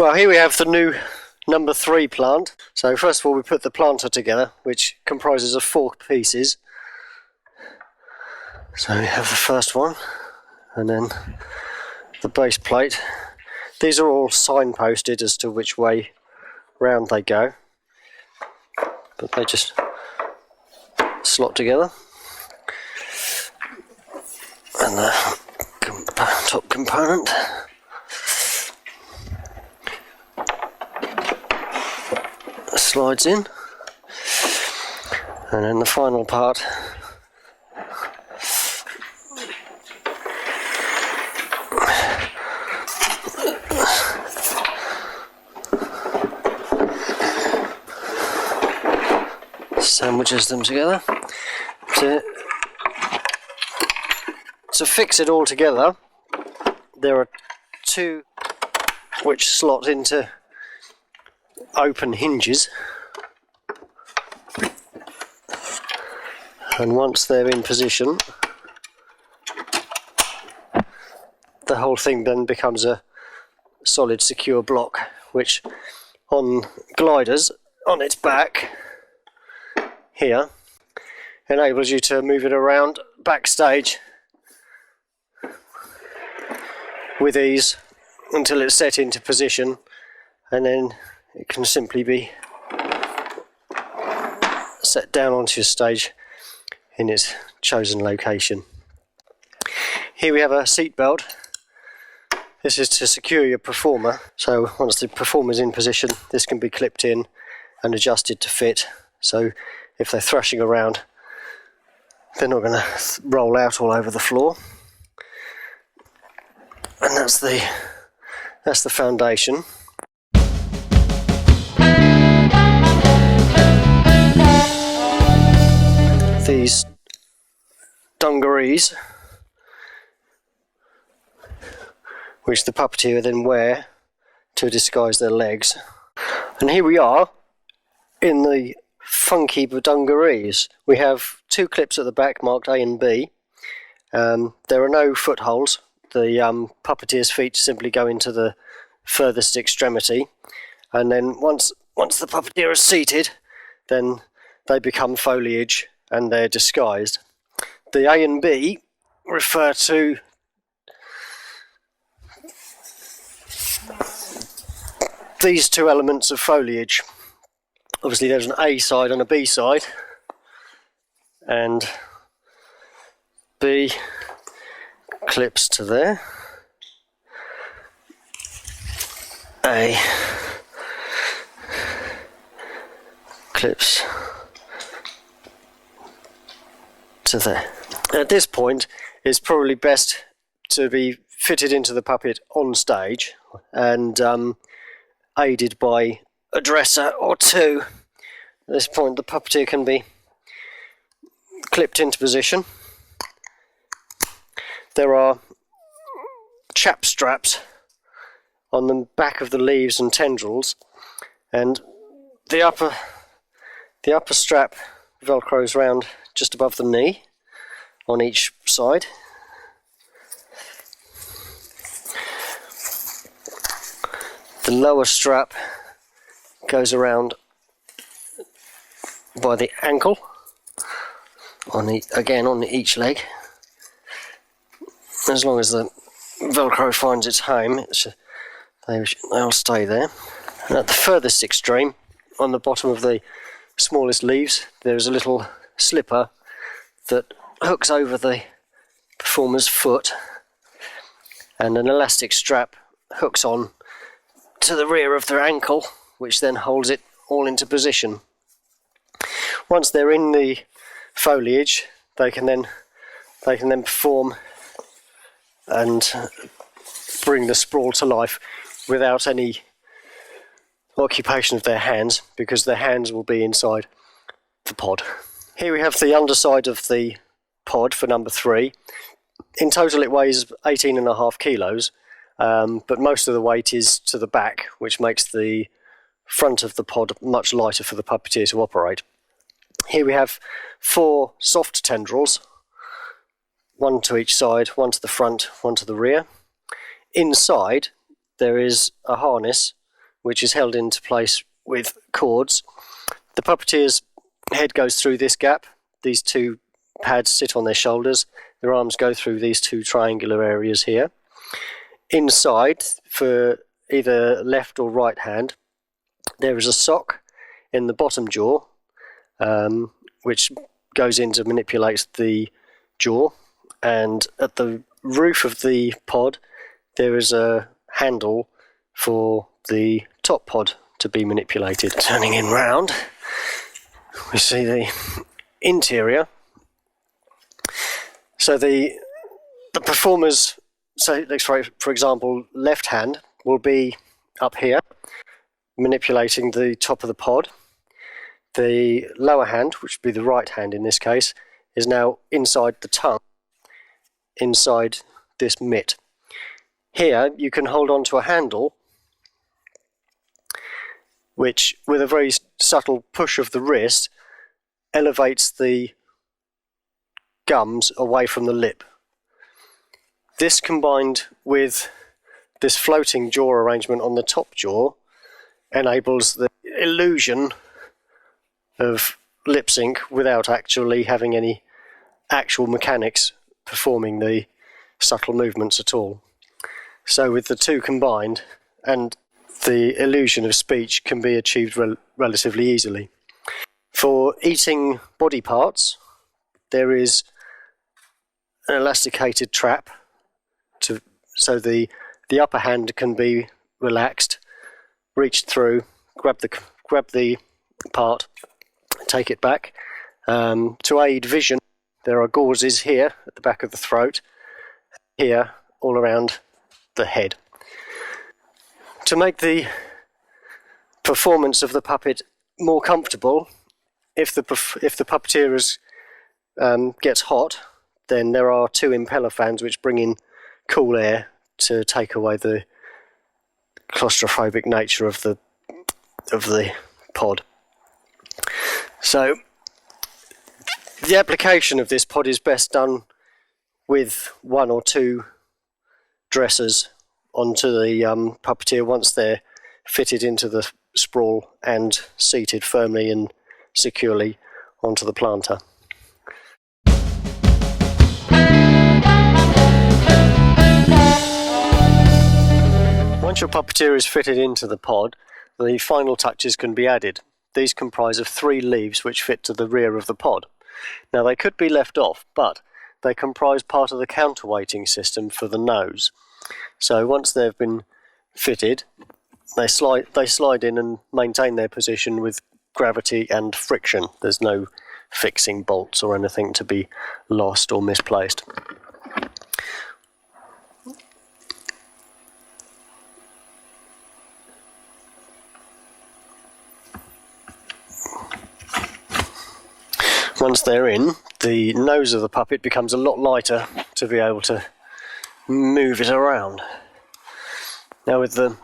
Well, here we have the new number 3 plant. So first of all we put the planter together, which comprises of 4 pieces. So we have the first one, and then the base plate. These are all signposted as to which way round they go, but they just slot together. And the top component slides in, and then the final part sandwiches them together. To fix it all together, there are 2 which slot into open hinges, and once they're in position, the whole thing then becomes a solid secure block, which on gliders on its back here enables you to move it around backstage with ease until it's set into position, and then it can simply be set down onto your stage in its chosen location. Here we have a seat belt. This is to secure your performer, so once the performer's in position, this can be clipped in and adjusted to fit, so if they're thrashing around they're not going to roll out all over the floor. And that's the foundation. These dungarees, which the puppeteer then wear to disguise their legs. And here we are in the funky dungarees. We have 2 clips at the back marked A and B. There are no footholes. The puppeteer's feet simply go into the furthest extremity, and then once the puppeteer is seated, then they become foliage and they're disguised. The A and B refer to these 2 elements of foliage. Obviously there's an A side and a B side, and B clips to there, A clips to there. At this point it's probably best to be fitted into the puppet on stage and aided by a dresser or 2. At this point the puppeteer can be clipped into position. There are chap straps on the back of the leaves and tendrils, and the upper strap velcros round just above the knee on each side. The lower strap goes around by the ankle on each leg. As long as the velcro finds its home, they'll stay there. And at the furthest extreme, on the bottom of the smallest leaves, there's a little slipper that hooks over the performer's foot, and an elastic strap hooks on to the rear of their ankle, which then holds it all into position. Once they're in the foliage, they can then perform and bring the sprawl to life without any occupation of their hands, because their hands will be inside the pod. Here we have the underside of the pod for number 3. In total it weighs 18.5 kilos, but most of the weight is to the back, which makes the front of the pod much lighter for the puppeteer to operate. Here we have 4 soft tendrils, 1 to each side, 1 to the front, 1 to the rear. Inside there is a harness which is held into place with cords. The puppeteer's head goes through this gap. These two pads sit on their shoulders. Their arms go through these two triangular areas here. Inside, for either left or right hand, there is a sock in the bottom jaw, which goes in to manipulate the jaw, and at the roof of the pod there is a handle for the top pod to be manipulated. Turning in round, we see the interior. So the performer's, so for example, left hand will be up here manipulating the top of the pod. The lower hand, which would be the right hand in this case, is now inside the tongue, inside this mitt. Here you can hold on to a handle which, with a very subtle push of the wrist, elevates the gums away from the lip. This, combined with this floating jaw arrangement on the top jaw, enables the illusion of lip sync without actually having any actual mechanics performing the subtle movements at all. So with the two combined, and the illusion of speech can be achieved relatively easily. For eating body parts, there is an elasticated trap so the upper hand can be relaxed, reached through, grab the part, take it back. To aid vision, there are gauzes here at the back of the throat, here all around the head. To make the performance of the puppet more comfortable, if the puppeteer gets hot, then there are two impeller fans which bring in cool air to take away the claustrophobic nature of the pod. So the application of this pod is best done with one or two dressers onto the puppeteer once they're fitted into the sprawl and seated firmly and securely onto the planter. Once your puppeteer is fitted into the pod, the final touches can be added. These comprise of 3 leaves which fit to the rear of the pod. Now they could be left off, but they comprise part of the counterweighting system for the nose. So once they've been fitted, they slide in and maintain their position with gravity and friction. There's no fixing bolts or anything to be lost or misplaced. Once they're in, the nose of the puppet becomes a lot lighter to be able to move it around. Now, with the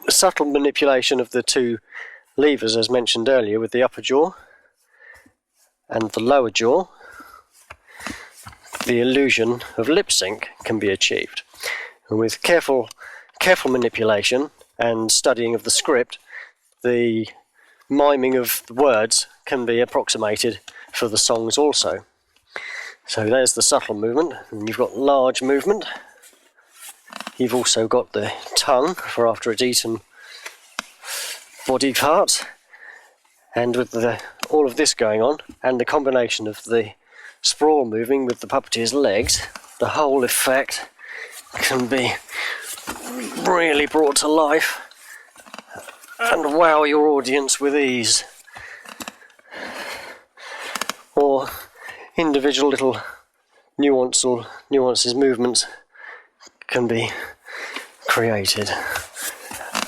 subtle manipulation of the 2 levers, as mentioned earlier, with the upper jaw and the lower jaw, the illusion of lip sync can be achieved. And with careful manipulation and studying of the script, the miming of the words can be approximated for the songs also. So there's the subtle movement, and you've got large movement. You've also got the tongue for after it's eaten body parts, and with all of this going on, and the combination of the sprawl moving with the puppeteer's legs, the whole effect can be really brought to life and wow your audience with ease. Or individual little nuances, movements can be created.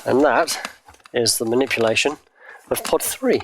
And that is the manipulation of Pod 3.